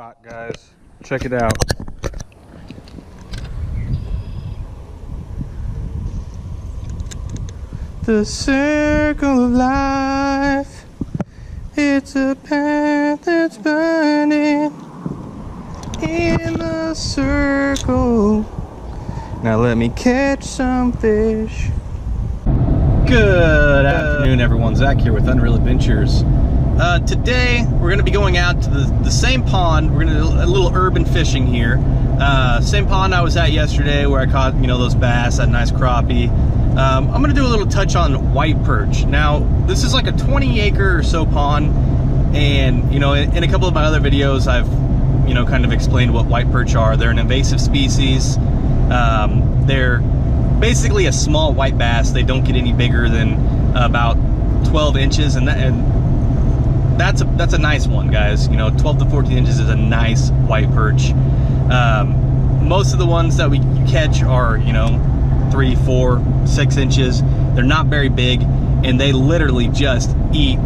spot, guys. Check it out. The circle of life, it's a path that's burning in the circle. Now let me catch some fish. Good afternoon, everyone. Zach here with Unreal Adventures. Today we're going to be going out to the same pond. We're going to do a little urban fishing here. Same pond I was at yesterday where I caught, those bass, that nice crappie. I'm going to do a little touch on white perch. Now, this is like a 20-acre or so pond, and in a couple of my other videos, I've kind of explained what white perch are. They're an invasive species. They're basically a small white bass. They don't get any bigger than about 12 inches, and that's a nice one, guys. 12 to 14 inches is a nice white perch. Most of the ones that we catch are 3, 4, 6 inches. They're not very big, and they literally just eat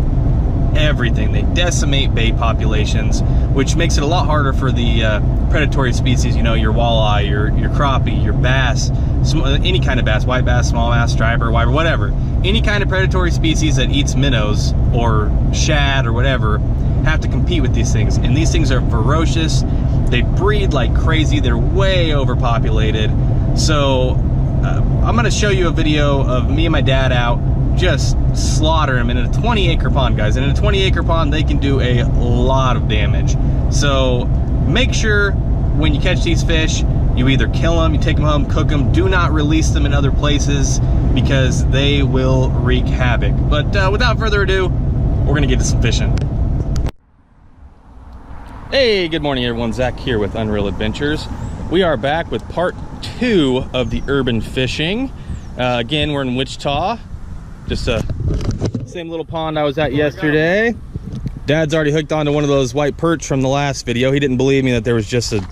everything. They decimate bait populations, which makes it a lot harder for the predatory species, your walleye, your crappie, your bass, any kind of bass, white bass, small bass, striper, wiper, whatever. Any kind of predatory species that eats minnows or shad or whatever have to compete with these things, and these things are ferocious. They breed like crazy. They're way overpopulated. So I'm going to show you a video of me and my dad out just slaughter them in a 20-acre pond, guys. And in a 20-acre pond, they can do a lot of damage. So make sure when you catch these fish, you either kill them, you take them home, cook them. Do not release them in other places because they will wreak havoc. But without further ado, we're going to get to some fishing. Hey, good morning, everyone. Zach here with Unreal Adventures. We are back with part 2 of the urban fishing. Again, we're in Wichita. Just a same little pond I was at yesterday. Dad's already hooked onto one of those white perch from the last video. He didn't believe me that there was just a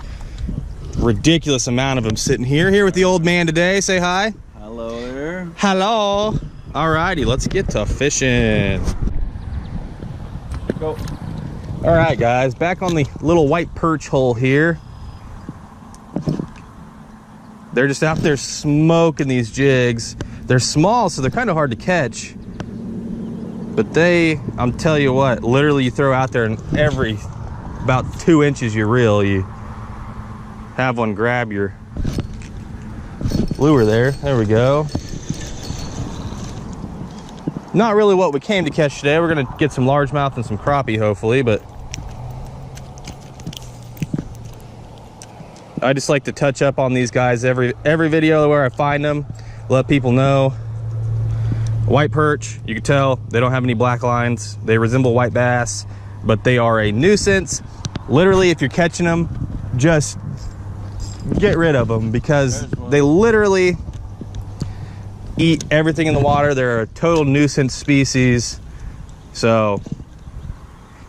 ridiculous amount of them sitting here with the old man today. Say hi. Hello there. Hello. Alrighty, let's get to fishing. Go. All right, guys, back on the little white perch hole here. They're just out there smoking these jigs. They're small, so they're kind of hard to catch. But I'm telling you what, literally you throw out there and every about 2 inches you reel, you have one grab your lure there. There we go. Not really what we came to catch today. We're gonna get some largemouth and some crappie hopefully, but I just like to touch up on these guys every video where I find them, let people know. White perch, you can tell they don't have any black lines. They resemble white bass, but they are a nuisance. Literally, if you're catching them, just get rid of them because they literally eat everything in the water. They're a total nuisance species, so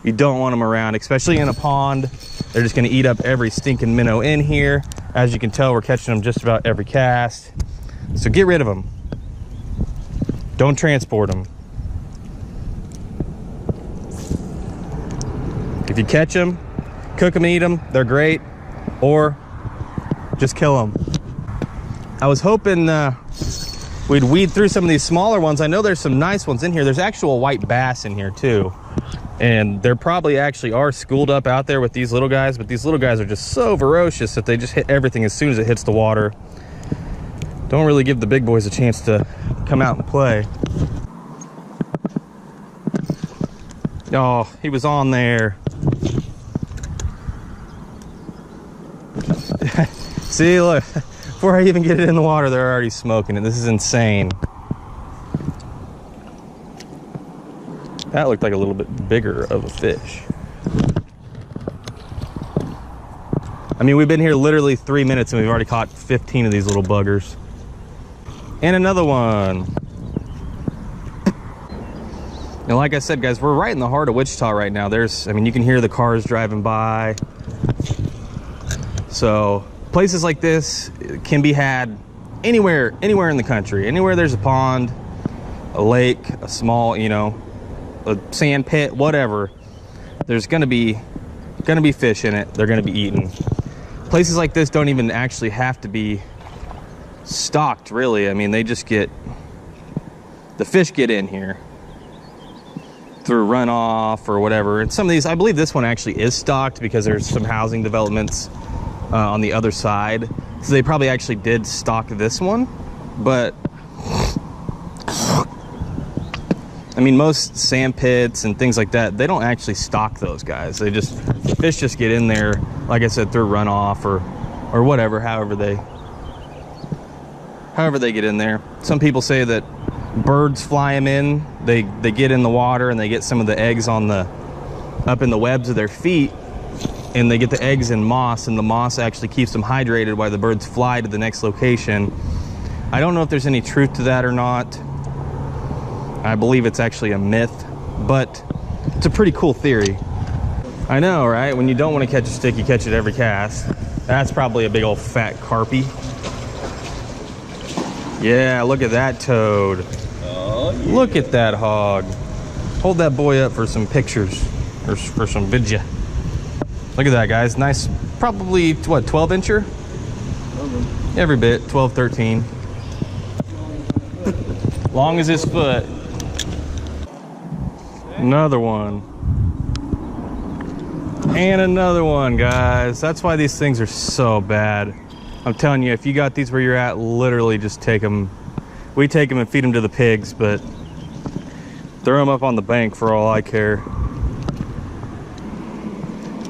you don't want them around, especially in a pond. They're just going to eat up every stinking minnow in here. As you can tell, we're catching them just about every cast, so get rid of them. Don't transport them. If you catch them, cook them and eat them. They're great, or just kill them. I was hoping we'd weed through some of these smaller ones. I know there's some nice ones in here. There's actual white bass in here too, and they're probably actually are schooled up out there with these little guys, but these little guys are just so ferocious that they just hit everything as soon as it hits the water. Don't really give the big boys a chance to come out and play. Oh, he was on there. See, look, before I even get it in the water, they're already smoking it. This is insane. That looked like a little bit bigger of a fish. I mean, we've been here literally 3 minutes and we've already caught 15 of these little buggers. And another one. And like I said, guys, we're right in the heart of Wichita right now. I mean, you can hear the cars driving by. So places like this can be had anywhere in the country. Anywhere there's a pond, a lake, a small, a sand pit, whatever. There's going to be gonna be fish in it. They're gonna be eaten. Places like this don't even actually have to be stocked, really. I mean, they just get, the fish get in here through runoff or whatever. And some of these, I believe this one actually is stocked because there's some housing developments on the other side. So they probably actually did stock this one. But I mean, most sand pits and things like that, they don't actually stock those guys. They just, the fish just get in there, like I said, through runoff or whatever, however they get in there. Some people say that birds fly them in. They get in the water and they get some of the eggs up in the webs of their feet, and they get the eggs in moss, and the moss actually keeps them hydrated while the birds fly to the next location. I don't know if there's any truth to that or not. I believe it's actually a myth, but it's a pretty cool theory. I know, right? When you don't want to catch a stick, you catch it every cast. That's probably a big old fat carpy. Yeah, look at that toad. Oh, yeah. Look at that hog. Hold that boy up for some pictures, or for some video. Look at that, guys. Nice, probably, what, 12-incher? Every bit, 12, 13. Long as his foot. Another one. And another one, guys. That's why these things are so bad. I'm telling you, if you got these where you're at, literally just take them. We take them and feed them to the pigs, but throw them up on the bank for all I care.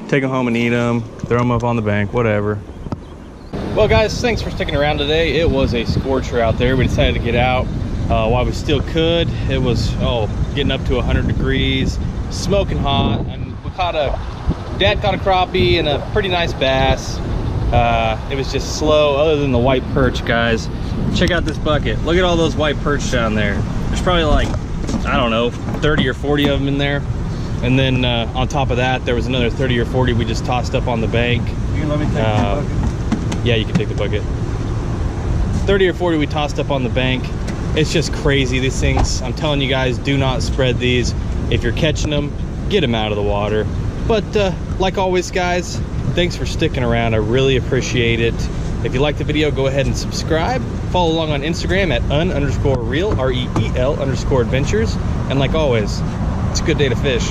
Take them home and eat them, throw them up on the bank, whatever. Well, guys, thanks for sticking around today. It was a scorcher out there. We decided to get out while we still could. It was, getting up to 100 degrees, smoking hot, and we Dad caught a crappie and a pretty nice bass. It was just slow, other than the white perch, guys. Check out this bucket. Look at all those white perch down there. There's probably like, I don't know, 30 or 40 of them in there. And then on top of that, there was another 30 or 40 we just tossed up on the bank. You can let me take the bucket? Yeah, you can take the bucket. 30 or 40 we tossed up on the bank. It's just crazy. These things, I'm telling you guys, do not spread these. If you're catching them, get them out of the water. But like always, guys, thanks for sticking around. I really appreciate it. If you like the video, go ahead and subscribe. Follow along on Instagram at un_reel, REEL_adventures. And like always, it's a good day to fish.